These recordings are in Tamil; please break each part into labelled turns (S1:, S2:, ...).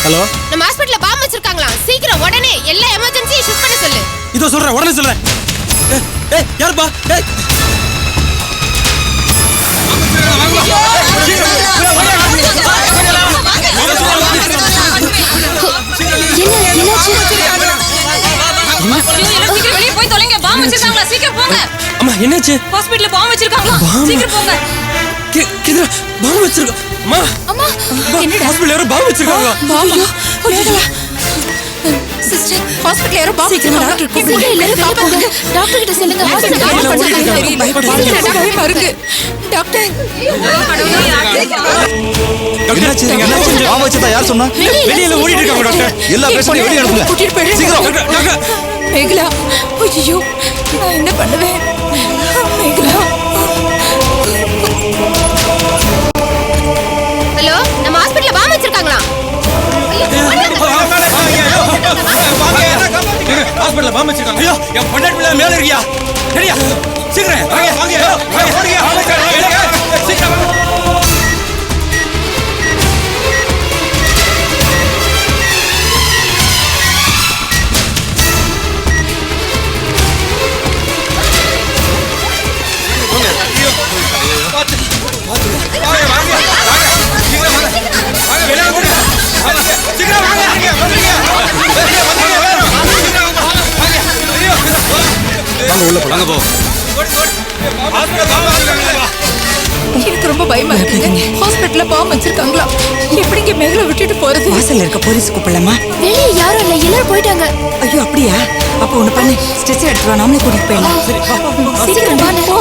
S1: ஹலோ,
S2: நம்ம ஹாஸ்பிடல்ல பாம்பு வச்சிருக்காங்களா? சீக்கிரம் உடனே எல்லா எமர்ஜென்சியும் ஷிஃப்ட் பண்ண சொல்லு.
S1: இதோ சொல்றேன், உடனே சொல்றேன். ஏய் யாருப்பா? ஏய்
S2: வெளியே போய் தொலைங்க. பாம்பு வச்சிருக்காங்களா? சீக்கிரம் போங்க.
S1: அம்மா என்னாச்சு?
S2: ஹாஸ்பிடல்ல பாம்பு வச்சிருக்காங்களா? சீக்கிரம் போங்க.
S1: கிதுரா பாம்பு வச்சிருக்கா? அம்மா
S2: அம்மா
S1: என்னடா ஹாஸ்பிடல்ல யாரோ பாம்பு வச்சிருக்காங்க?
S2: பாம்பு? ஐயோ சிஸ்டர், ஹாஸ்பிடல்ல யாரோ பாம்பு வச்சிருக்காங்க. டாக்டர் எல்லாரும் பாப்பாங்க. டாக்டர் கிட்ட சொல்லுங்க. பாருங்க டாக்டர்.
S1: என்னாச்சு?
S3: பாம்பு வச்சதா யார் சொன்னா?
S1: வெளியில ஓடிட்டு இருக்காங்க டாக்டர்.
S3: எல்லா பேஷண்ட்டையும் வெளிய அனுப்புங்க.
S2: கூட்டிட்டு போயிடுங்க.
S3: சீக்கிரம்
S1: டாக்டர்.
S2: மேகலா, ஐயோ நான் என்ன பண்ணுவேன்? மேகலா. ஹலோ, நம்ம ஹாஸ்பிடல்ல பாம்பு வச்சிருக்காங்களா?
S1: ஹாஸ்பிடல்ல பாம்பு வச்சிருக்காங்க. ஐயோ என் பொண்டாட்டி மேல இருக்கியா? சரியா? சீக்கிரம் வாங்க வாங்க வாங்க ஓடுங்க. சீக்கிரம் வாங்க.
S2: எனக்கு ரொம்ப பயமா இருக்கு. ஹாஸ்பிடல்ல பாம்பு வச்சிருக்காங்களா? எப்படிங்க மேகலை விட்டுட்டு போறது?
S4: வாசல்ல இருக்க போலீஸ் கூப்பிடலாமா?
S2: வெளியே யாரும் இல்ல, எல்லாரும் போயிட்டாங்க.
S4: ஐயோ அப்படியா? அப்ப ஒண்ணு பண்ணு, ஸ்ட்ரெச்சர் எடுத்துட்டு வா, நாமளே கூட்டிட்டு போயிடலாம்.
S2: சீக்கிரம் வாங்க. போ.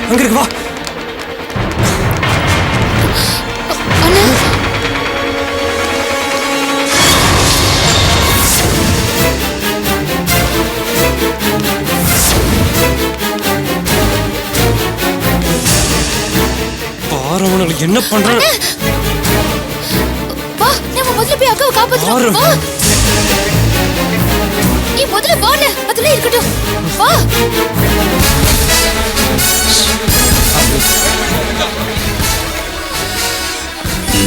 S1: அங்க இருக்கு, வா.
S2: அண்ணா,
S1: பாரு அவனுக்கு என்ன பண்றான்?
S2: வா, நம்ம முதல்ல போய் அக்காவை காப்பாத்துறோம். வா. நீ முதல்ல வாண்ணே, அதுல இருக்கட்டும். வா.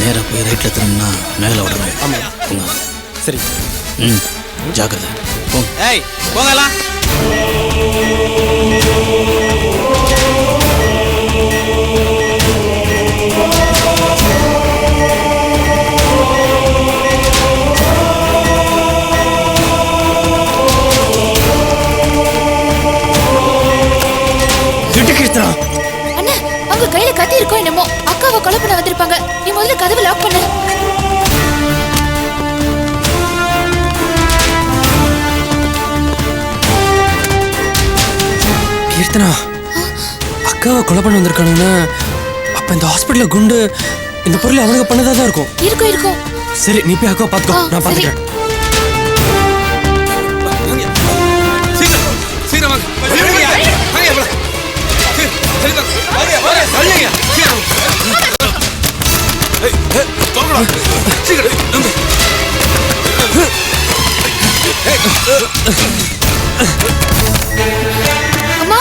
S3: நேரா போய் ரைட்ல திரும்பினா மேல விடணும்.
S1: ஆமா
S3: போங்க.
S1: சரி.
S3: ஜாக்கிரதை. போங்க.
S1: ஏய் போங்கலாம்.
S2: அண்ணா, அவங்க கையில கத்தி இருக்கோ என்னமோ. அக்காவை கொலை பண்ண வந்திருப்பாங்க. நீ முதல்ல கதவை லாக் பண்ணு.
S1: கீர்த்தனா, அக்காவை கொலை பண்ண வந்திருக்கானுன்னா அப்ப இந்த ஹாஸ்பிடல்ல குண்டு இந்த பொருள் அவனுக்கு பண்ணதா தான் இருக்கும்.
S2: இருக்கும் இருக்கும்.
S1: சரி, நீ போய் அக்காவை பாத்துக்கோ, நான் பாத்துக்கிறேன். சீக்கிரம் வாங்க.
S2: அம்மா,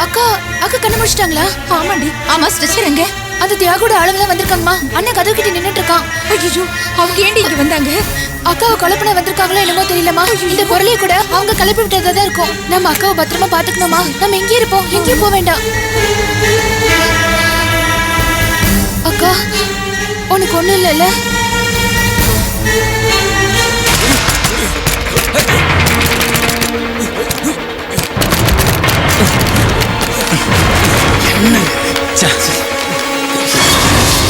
S2: அக்கா அக்கா கண்ண முடிச்சிட்டாங்களா? ஆமாண்டி. ஆமா, ஸ்ட்ரெச்சர் எங்க? அந்த தியாகோட ஆளுங்க தான் வந்திருக்காங்கம்மா. அண்ணன் கதவு கிட்ட நின்னுட்டு இருக்கான். ஐயோ, அவங்க ஏண்டி இங்க வந்தாங்க? அக்காவை கொலை பண்ண வந்திருக்காங்களோ என்னமோ தெரியலமா. இந்த பொருளையே கூட அவங்க கிளப்பி விட்டதா தான் இருக்கும். நம்ம அக்காவை பத்திரமா பாத்துக்கணுமா? நம்ம எங்கே இருப்போம், எங்கேயும் போக வேண்டாம். அக்கா, உனக்கு ஒண்ணும் இல்லைல்ல?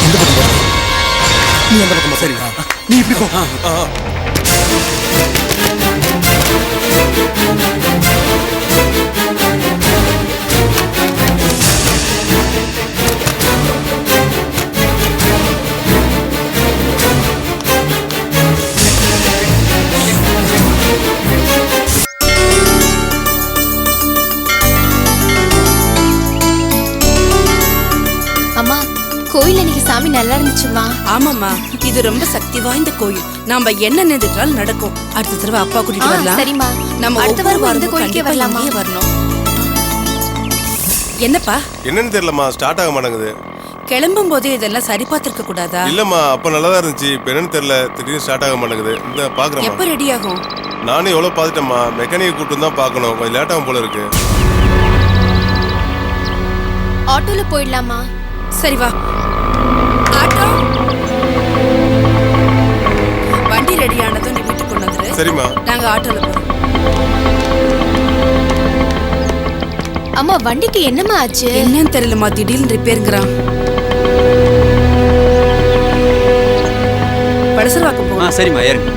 S1: எந்த பக்கம் போ? நீ எந்த பக்கமா? சரி, நீ இப்படி போ.
S2: கோயில்ல இன்னைக்கு சாமி சாமி நல்லா இருந்துச்சுமா.
S4: ஆமாம்மா, இது ரொம்ப சக்தி வாய்ந்த கோயில். நாம என்ன நினைத்தாலும் நடக்கும். அடுத்த தடவை அப்பா கூட்டிட்டு வரலாம்.
S2: சரிம்மா,
S4: நம்ம
S2: அடுத்த
S4: ஒவ்வொரு
S2: வாரம் இந்த
S4: வாரமும்
S2: கோயிலுக்கே
S4: கண்டிப்பா
S2: வரலாமா?
S4: இங்கேயே வரணும். என்னப்பா
S5: என்னன்னு தெரியலம்மா, ஸ்டார்ட் ஆக மாட்டேங்குது.
S4: கிளம்பும் போதே இதெல்லாம் சரி பார்த்திருக்க கூடாதா?
S5: இல்லம்மா, அப்ப நல்லா இருந்துச்சு. இப்ப என்னன்னு தெரியல, திடீர்னு ஸ்டார்ட் ஆக மாட்டேங்குது. இந்த பாக்குறேன்.
S4: எப்ப ரெடி ஆகும்?
S5: நானும் எவ்வளவு பாத்துட்டேம்மா. மெக்கானிக் கூட்டு தான் பாக்கணும். கொஞ்சம் லேட் ஆகும் போல இருக்கு.
S2: ஆட்டோல போயிடலாமா?
S4: சரி வா. ஆட்டோ வண்டி ரெடி ஆனதும் நீ வீட்டுக்கு கொண்டு வந்துரு.
S5: சரிம்மா.
S4: நாங்க ஆட்டோல போறோம்.
S2: அம்மா, வண்டிக்கு என்னம்மா ஆச்சு?
S4: என்னன்னு தெரியலமா, திடீர்னு ரிப்பேருங்கிறான். படசர்வாக்கம் போ.
S1: சரிம்மா, ஏறுங்க.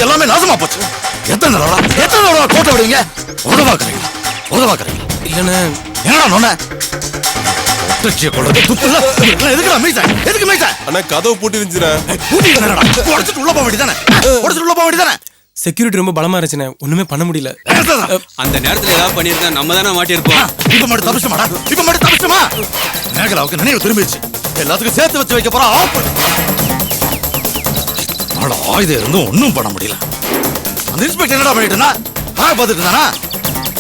S3: எல்லாமே நாசமா போச்சு. எத்தனை தடவை கோட்டை விடுவீங்க? உதவாக்குறீங்களா? இல்லன்னு என்னடா நோன
S5: ஆனா கதவு பூட்டி இருந்துச்சுண்ணே.
S1: செக்யூரிட்டி ரொம்ப பலமா இருந்துச்சுண்ணே, ஒண்ணுமே பண்ண முடியல. அந்த நேரத்துல ஏதாவது பண்ணிருந்தா நம்ம தானே மாட்டிருப்போம்.
S3: இப்ப மட்டும் தப்பிச்சுமா? மேகலாவுக்கு நினைவு திரும்பிடுச்சு. எல்லாத்துக்கும் சேர்த்து வச்சு வைக்க போறா. ஆயுதம் இருந்தும் ஒன்னும் பண்ண முடியல. அந்த இன்ஸ்பெக்டர் என்னடா பண்ணிட்டு இருந்தா? பார்த்துட்டு இருந்தானா?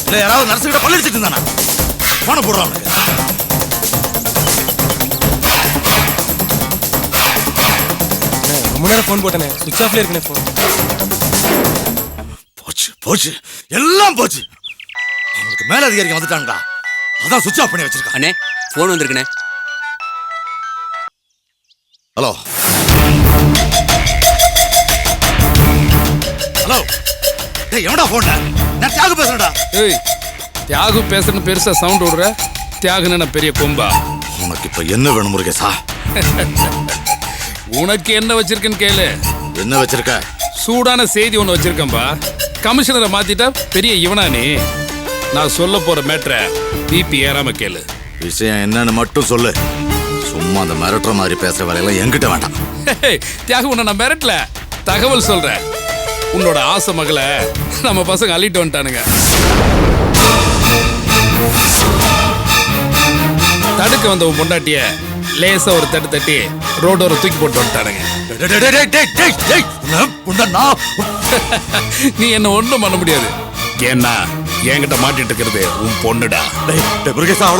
S3: இல்ல யாராவது நர்ஸ் கிட்ட பள்ளிச்சிட்டு இருந்தானா? போன போடுறான்.
S1: ரொம்ப நேரம் போன் போட்டேனே, சுவிட்ச் ஆஃப்ல இருக்குனே போன்.
S3: போச்சு எல்லாம் போச்சு. அவங்களுக்கு மேல அதிகாரிங்க வந்துட்டாங்கடா. அதான் சுவிட்ச் ஆஃப் பண்ணி வச்சிருக்கான்.
S1: அண்ணே, போன் வந்திருக்குனே.
S3: ஹலோ டேய், எவன்டா போன்ல? நான் தியாகு பேசுறேன்டா.
S6: ஏய், தியாகு பேசுறன்னு பெருசா சவுண்ட் விடுற. தியாகுன்னு பெரிய கொம்பா?
S3: உனக்கு இப்ப என்ன வேணும் முருகேசா?
S6: உனக்கு என்ன வச்சிருக்கேன்னு கேளு.
S3: என்ன வச்சிருக்க?
S6: சூடான செய்தி ஒண்ணு வச்சிருக்கேன்பா. கமிஷனரை மாத்திட்டா பெரிய இவனா நீ? நான் சொல்ல போற மேட்ரை பிபி ஏறாம கேளு.
S3: விஷயம் என்னன்னு மட்டும் சொல்லு. சும்மா அந்த மிரட்டுற மாதிரி பேசுற வேலையெல்லாம் என்கிட்ட வேண்டாம்.
S6: தியாகு, உன்னை நான் மிரட்டல, தகவல் சொல்றேன். உன்னோட ஆசை மகளை நம்ம பசங்க அள்ளிட்டு வந்துட்டானுங்க. தடுக்க வந்த உன் பொண்டாட்டிய லேசா ஒரு தட்டு தட்டி ரோடோர தூக்கி போட்டு வந்துட்டானுங்க. நீ என்ன ஒண்ணும் பண்ண முடியாது. ஏன்னா என்கிட்ட மாட்டிட்டு இருக்கிறது உன் பொண்ணுடா.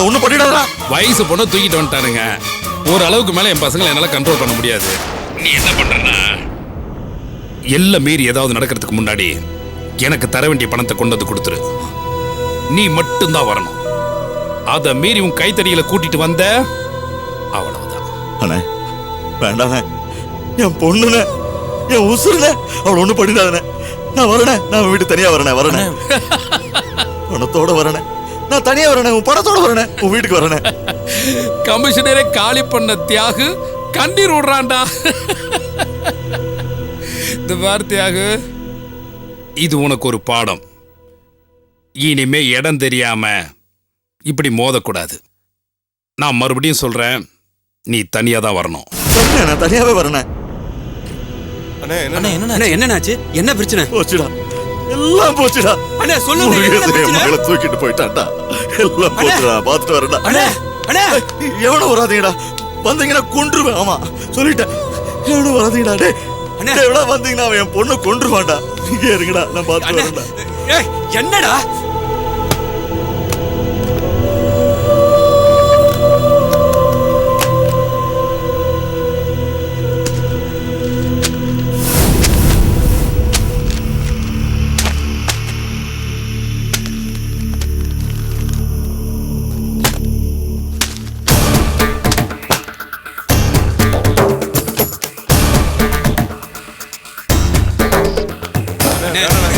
S3: ஒண்ணும் பண்ணிடாதா?
S6: வயசு பொண்ணை தூக்கிட்டு வந்துட்டானுங்க. ஒரு அளவுக்கு மேல என் பசங்களை என்னால கண்ட்ரோல் பண்ண முடியாது. நீ என்ன பண்றன்னா, எல்லாம் மீறி ஏதாவது நடக்கிறதுக்கு முன்னாடி எனக்கு தர வேண்டிய பணத்தை கொண்டு வந்து கொடுத்துரு. நீ மட்டும்தான் வரணும். அத மீறி உன் கைத்தடியில கூட்டிட்டு வந்த அவ்வளவுதான்.
S3: அண்ணே வேண்டாண்ணே, என் பொண்ணுண்ணே. என் உசுருனே அவளை ஒண்ணும் பண்ணிடாதனே. நான் வரனே, நான் வீட்டு தனியா வரனே. பணத்தோட வரனே, நான் தனியா வரனே, உன் பணத்தோட வரனே, உன் வீட்டுக்கு வரனே.
S6: கமிஷனரே காலி பண்ண தியாகு கண்ணீர் விடுறான்டா. இந்த வார்த்தையாக இது உனக்கு ஒரு பாடம். இனிமே இடம் தெரியாம இப்படி மோதக்கூடாது. நான் மறுபடியும் சொல்றேன், நீ தனியா தான் வரணும்.
S3: நான் தனியாவே வரனே.
S5: அண்ணே என்ன
S1: அண்ணே என்னன்னாச்சு? என்ன பிரச்சனை?
S3: போச்சுடா, எல்லாம் போச்சுடா.
S1: அண்ணே சொல்லுங்க, என்ன
S3: முருகேசன் என்
S1: பிரச்சனை?
S3: மகளை தூக்கிட்டு போயிட்டான்டா. எல்லாம் போச்சுடா, பார்த்துட்டு வரேன்டா.
S1: அண்ணே அண்ணே
S3: எவனும் வராதீங்கடா, வந்தீங்கன்னா கொன்றுவேன். ஆமா சொல்லிட்டேன், எவனும் வராதீங்கடா. டே
S1: அண்ணே.
S3: எவ்வளோ வந்தீங்கன்னா அவன் என் பொண்ணு கொன்றுவான்டா. நீங்க இருங்கடா, நான் பார்த்து
S1: அண்ணே
S3: வரேன்டா.
S1: ஏய் என்னடா?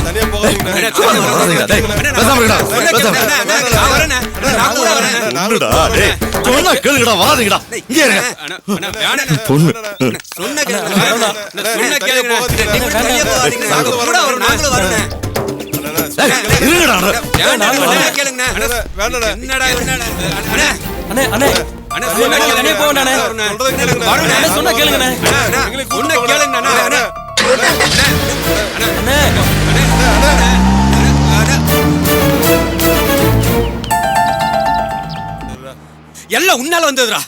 S5: தனியா போகாதீங்க
S1: அண்ணே,
S3: வராதீங்கடா. டேய், பேசாம இருடா, பேசாம.
S1: நான் வரேனே. நான் கூட வரேன்.
S3: கொன்றுடா. டேய், சொன்னா கேளுங்கடா, வராதீங்கடா. இங்கே இருங்க. பொண்ணு.
S1: சொன்ன கேளுங்க. சொன்ன கேளுங்க. நீங்க தனியா போகாதீங்க. நாங்க கூட வரோம். நாங்களும் வரேன்.
S3: டேய், இருங்கடா.
S1: சொன்ன கேளுங்க.
S5: வேண்டாண்ணே.
S1: என்னடா அண்ணே
S7: அண்ணே அண்ணே
S1: அண்ணே சொன்ன கேளுங்க.
S7: தனியா போக வேண்டாண்ணே.
S5: சொல்றதை கேளுங்கண்ணே.
S1: வரேன்.
S7: அண்ணே சொன்னா கேளுங்கண்ணே.
S5: எங்களுக்கு
S1: சொன்ன
S5: கூட்டிட்டு
S1: கேளுங்க. அண்ணே அண்ணே
S7: அண்ணே
S1: எல்லாம் உன்னால வந்ததுடா.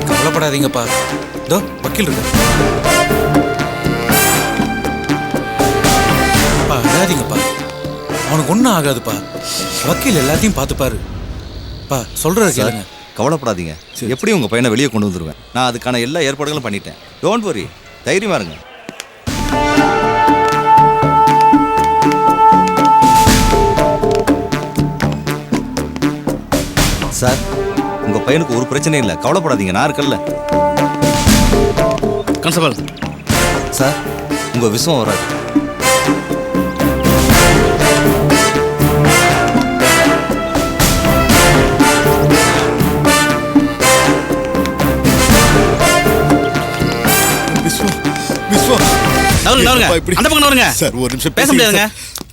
S7: கவலைப்படாதீங்கப்பா, இதோ வக்கீல் இருக்கு. அழாதீங்கப்பா, அவனுக்கு ஒன்றும் ஆகாதுப்பா. வக்கீல் எல்லாத்தையும் பார்த்துப்பாரு. பா சொல்றது கேளுங்க.
S8: கவலைப்படாதீங்க, எப்படி உங்க பையனை வெளியே கொண்டு வந்துருவேன். நான் அதுக்கான எல்லா ஏற்பாடுகளும் பண்ணிட்டேன். டோன்ட் வரி, தைரியமா இருங்க. சார், உங்க பையனுக்கு ஒரு பிரச்சனையும் இல்லை, கவலைப்படாதீங்க, நான் இருக்கல்ல.
S3: கான்ஸ்டபிள்
S8: சார், உங்க விஷம் வராது.
S3: அந்த பக்கம் வருங்க சார். ஒரு நிமிஷம் பேச முடியாதுங்க.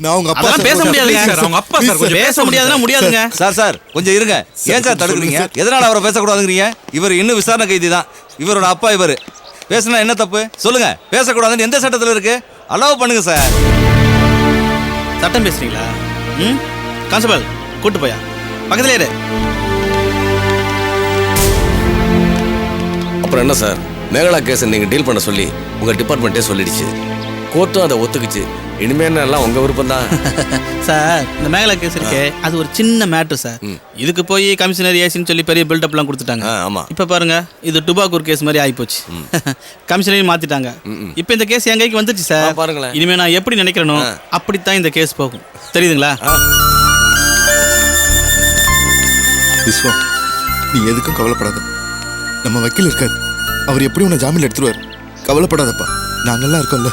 S3: நான் உங்க அப்பா பேச முடியாதுங்க
S7: சார், அவங்க அப்பா சார், கொஞ்சம்
S3: பேச முடியாதுன்னா முடியாதுங்க.
S8: சார் கொஞ்சம் இருங்க. ஏன் சார் தடுக்கிறீங்க? எதனால அவரை பேசக்கூடாதுங்கிறீங்க? இவர் இன்னும் விசாரணை கைதி தான். இவரோட அப்பா இவர். பேசுனா என்ன தப்பு சொல்லுங்க? பேசக்கூடாதுன்னு எந்த சட்டத்தில் இருக்கு? அலோவ் பண்ணுங்க சார்.
S9: சட்டம் பேசுறீங்களா? கான்ஸ்டபிள் கூட்டு போயா, பக்கத்துல இரு.
S10: அப்புறம் என்ன சார், மேகலா கேஸை நீங்கள் டீல் பண்ண சொல்லி உங்கள் டிபார்ட்மெண்ட்டே சொல்லிடுச்சு. கோர்ட்டும் அதை ஒத்துக்குச்சு. இனிமே எல்லாம் உங்கள் விருப்பம் தான்.
S9: சார், இந்த மேகலா கேஸ் இருக்கே, அது ஒரு சின்ன மேட்ரு சார். இதுக்கு போய் கமிஷனர் ஏசின்னு சொல்லி பெரிய பில்டப்லாம் கொடுத்துட்டாங்க.
S10: ஆமாம்.
S9: இப்போ பாருங்க, இது டுபாக்கூர் கேஸ் மாதிரி ஆகிப்போச்சு. கமிஷனரையும் மாற்றிட்டாங்க. இப்போ இந்த கேஸ் என் கைக்கு வந்துச்சு சார்.
S10: பாருங்களேன்.
S9: இனிமே நான் எப்படி நினைக்கிறேனோ அப்படித்தான் இந்த கேஸ் போகும். தெரியுதுங்களா?
S11: விஸ்வா, நீ எதுக்கும் கவலைப்படாத. நம்ம வக்கீல் இருக்காரு, அவர் எப்படி உன்னை ஜாமீன் எடுத்துருவார். கவலைப்படாதப்பா, நாங்கெல்லாம் இருக்கோம்ல.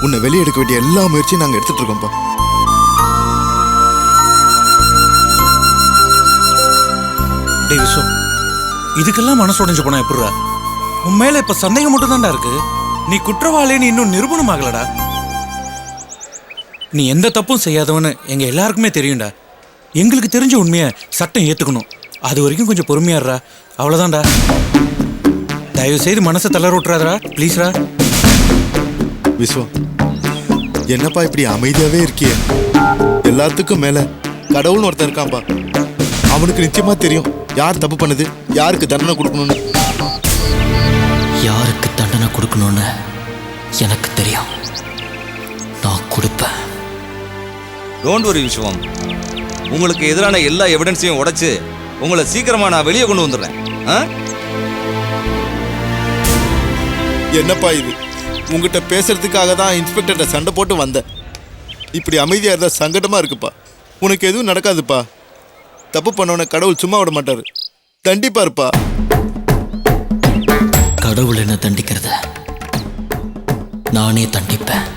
S11: உன்னை வெளியே எடுக்க வேண்டிய எல்லா முயற்சியும் நாங்கள் எடுத்துட்டு இருக்கோம்ப்பா.
S7: டேய் விஸ்வம், இதுக்கெல்லாம் மனசு உடைஞ்சு போனா எப்படிடா? உன் மேல இப்ப சந்தேகம் மட்டும் தான்டா இருக்கு. நீ குற்றவாளின்னு இன்னும் நிரூபணம் ஆகலடா. நீ எந்த தப்பும் செய்யாதவன்னு எங்க எல்லாருக்குமே தெரியும்டா. எங்களுக்கு தெரிஞ்ச உண்மையை சட்டம் ஏத்துக்கணும். அது வரைக்கும் கொஞ்சம் பொறுமையாடுறா, அவ்வளவுதான்டா. தயவு செய்து மனசை தளர விட்டுறாதடா, ப்ளீஸ்ரா.
S11: விஸ்வா, என்னப்பா இப்படி அமைதியாவே இருக்கியே? எல்லாத்துக்கும் மேல கடவுள்னு ஒருத்தன் இருக்கான்ப்பா. அவனுக்கு நிச்சயமா தெரியும் யார் தப்பு பண்ணுது, யாருக்கு தண்டனை கொடுக்கணும்னு.
S12: யாருக்கு தண்டனை கொடுக்கணும்னு எனக்கு தெரியும். நான் கொடுப்பேன்.
S8: டோன்ட் வரி விஸ்வம், உங்களுக்கு எதிரான எல்லா எவிடன்ஸையும் உடைச்சு உங்களை சீக்கிரமா நான் வெளியே கொண்டு வந்துடுறேன்.
S11: என்னப்பா இது? உங்ககிட்ட பேசுறதுக்காக தான் இன்ஸ்பெக்டர்கிட்ட சண்டை போட்டு வந்தேன். இப்படி அமைதியா இருந்தா சங்கடமா இருக்குப்பா. உனக்கு எதுவும் நடக்காதுப்பா. தப்பு பண்ணவன கடவுள் சும்மா விட மாட்டாரு, தண்டிப்பாருப்பா.
S12: கடவுள் என்ன தண்டிக்கிறத நானே தண்டிப்பேன்.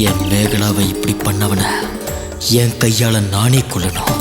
S12: என் மேகலாவை இப்படி பண்ணவன என் கையால நானே கொல்லணும்.